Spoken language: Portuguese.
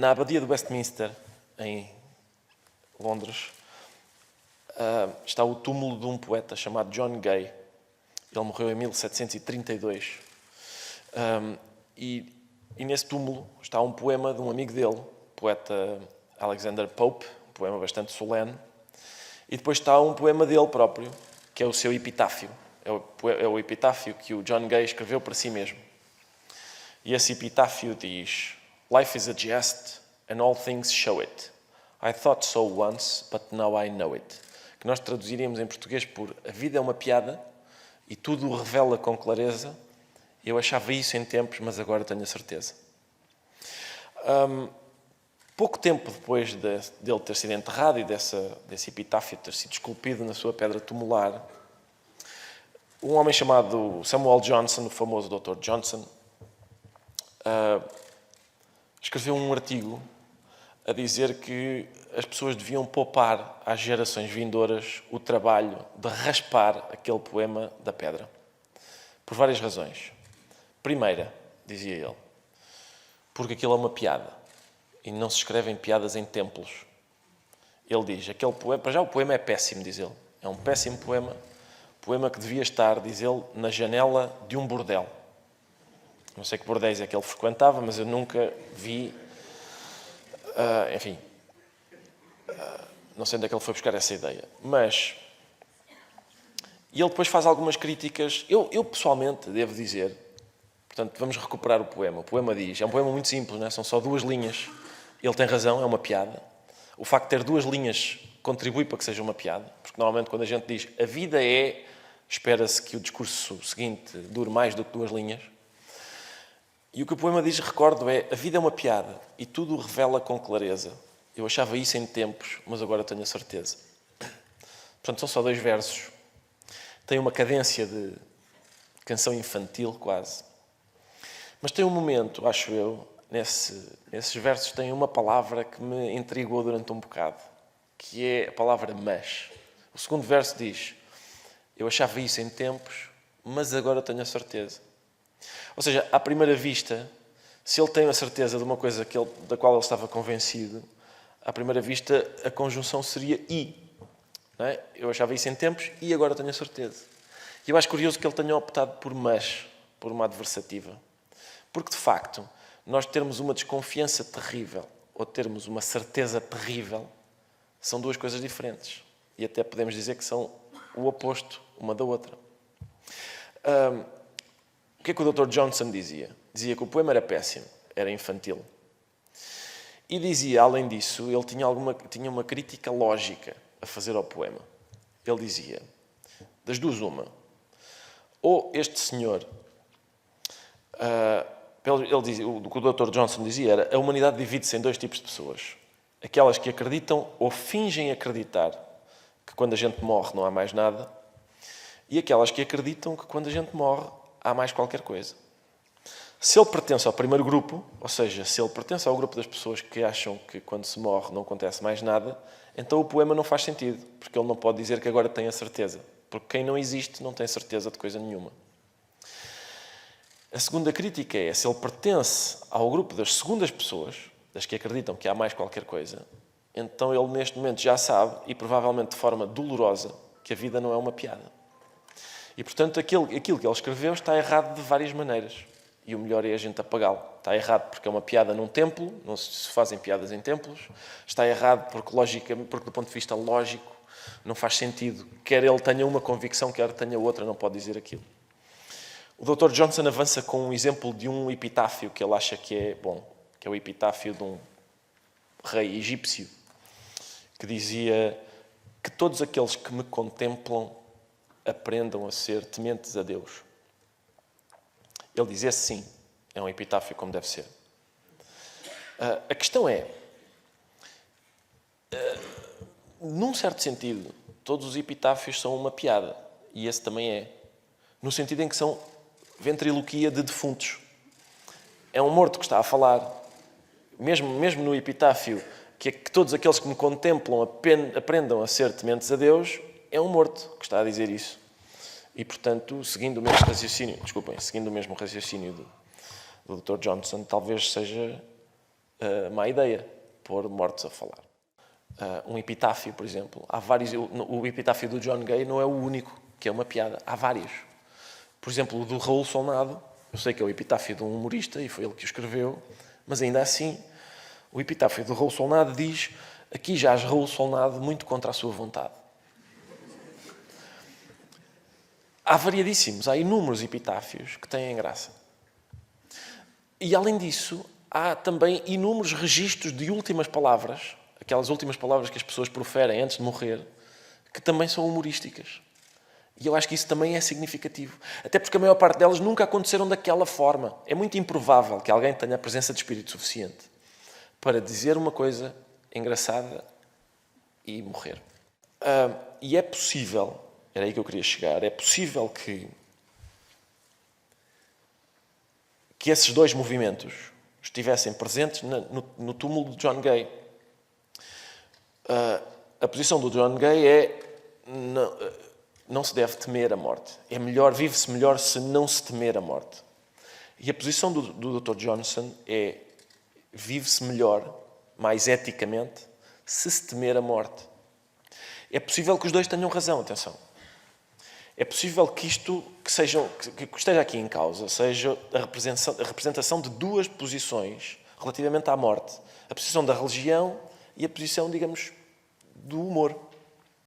Na Abadia de Westminster, em Londres, está o túmulo de um poeta chamado John Gay. Ele morreu em 1732. E nesse túmulo está um poema de um amigo dele, o poeta Alexander Pope, um poema bastante solene. E depois está um poema dele próprio, que é o seu epitáfio. É o epitáfio que o John Gay escreveu para si mesmo. E esse epitáfio diz: Life is a jest, and all things show it. I thought so once, but now I know it. Que nós traduziríamos em português por: a vida é uma piada e tudo o revela com clareza. Eu achava isso em tempos, mas agora tenho a certeza. Pouco tempo depois dele ter sido enterrado e desse epitáfio ter sido esculpido na sua pedra tumular, um homem chamado Samuel Johnson, o famoso Dr. Johnson, escreveu um artigo a dizer que as pessoas deviam poupar às gerações vindouras o trabalho de raspar aquele poema da pedra. Por várias razões. Primeira, dizia ele, porque aquilo é uma piada e não se escrevem piadas em templos. Ele diz, aquele poema, para já o poema é péssimo, diz ele. É um péssimo poema que devia estar, diz ele, na janela de um bordel. Não sei que bordéis é que ele frequentava, mas eu nunca vi... não sei onde é que ele foi buscar essa ideia. Mas... E ele depois faz algumas críticas. Eu pessoalmente, devo dizer... Portanto, vamos recuperar o poema. O poema diz... É um poema muito simples, não é? São só 2 linhas. Ele tem razão, é uma piada. O facto de ter 2 linhas contribui para que seja uma piada. Porque normalmente quando a gente diz a vida é... Espera-se que o discurso seguinte dure mais do que 2 linhas. E o que o poema diz, recordo, é a vida é uma piada e tudo o revela com clareza. Eu achava isso em tempos, mas agora tenho a certeza. Portanto, são só 2 versos. Tem uma cadência de canção infantil, quase. Mas tem um momento, acho eu, nesses versos tem uma palavra que me intrigou durante um bocado, que é a palavra mas. O segundo verso diz, eu achava isso em tempos, mas agora tenho a certeza. Ou seja, à primeira vista, se ele tem a certeza de uma coisa da qual ele estava convencido, à primeira vista a conjunção seria e. Não é? Eu achava isso em tempos e agora tenho a certeza. E eu acho curioso que ele tenha optado por mas, por uma adversativa. Porque, de facto, nós termos uma desconfiança terrível ou termos uma certeza terrível são 2 coisas diferentes. E até podemos dizer que são o oposto uma da outra. O que é que o Dr. Johnson dizia? Dizia que o poema era péssimo, era infantil. E dizia, além disso, ele tinha uma crítica lógica a fazer ao poema. Ele dizia, das 2 uma, ou este senhor, ele dizia, o que o Dr. Johnson dizia era, a humanidade divide-se em 2 tipos de pessoas. Aquelas que acreditam ou fingem acreditar que quando a gente morre não há mais nada, e aquelas que acreditam que quando a gente morre há mais qualquer coisa. Se ele pertence ao primeiro grupo, ou seja, se ele pertence ao grupo das pessoas que acham que quando se morre não acontece mais nada, então o poema não faz sentido, porque ele não pode dizer que agora tem a certeza. Porque quem não existe não tem certeza de coisa nenhuma. A segunda crítica é, se ele pertence ao grupo das segundas pessoas, das que acreditam que há mais qualquer coisa, então ele neste momento já sabe, e provavelmente de forma dolorosa, que a vida não é uma piada. E, portanto, aquilo que ele escreveu está errado de várias maneiras. E o melhor é a gente apagá-lo. Está errado porque é uma piada num templo, não se fazem piadas em templos. Está errado porque do ponto de vista lógico, não faz sentido. Quer ele tenha uma convicção, quer tenha outra, não pode dizer aquilo. O Dr. Johnson avança com um exemplo de um epitáfio que ele acha que é bom, que é o epitáfio de um rei egípcio, que dizia que todos aqueles que me contemplam aprendam a ser tementes a Deus. Ele diz, esse sim, é um epitáfio como deve ser. A questão é, num certo sentido, todos os epitáfios são uma piada, e esse também é, no sentido em que são ventriloquia de defuntos. É um morto que está a falar, mesmo no epitáfio, que todos aqueles que me contemplam aprendam a ser tementes a Deus, é um morto que está a dizer isso. E, portanto, seguindo o mesmo raciocínio do Dr. Johnson, talvez seja má ideia, pôr mortos a falar. Um epitáfio, por exemplo. Há vários. O epitáfio do John Gay não é o único, que é uma piada. Há vários. Por exemplo, o do Raul Solnado, eu sei que é o epitáfio de um humorista e foi ele que o escreveu, mas ainda assim, o epitáfio do Raul Solnado diz: aqui jaz Raul Solnado muito contra a sua vontade. Há variadíssimos, há inúmeros epitáfios que têm graça. E além disso, há também inúmeros registros de últimas palavras, aquelas últimas palavras que as pessoas proferem antes de morrer, que também são humorísticas. E eu acho que isso também é significativo. Até porque a maior parte delas nunca aconteceram daquela forma. É muito improvável que alguém tenha a presença de espírito suficiente para dizer uma coisa engraçada e morrer. E é possível, era aí que eu queria chegar, é possível que esses dois movimentos estivessem presentes no túmulo de John Gay. A posição do John Gay é: não se deve temer a morte. É melhor, vive-se melhor se não se temer a morte. E a posição do Dr. Johnson é: vive-se melhor, mais eticamente, se se temer a morte. É possível que os dois tenham razão, atenção. É possível que isto que esteja aqui em causa seja a representação de duas posições relativamente à morte. A posição da religião e a posição, digamos, do humor.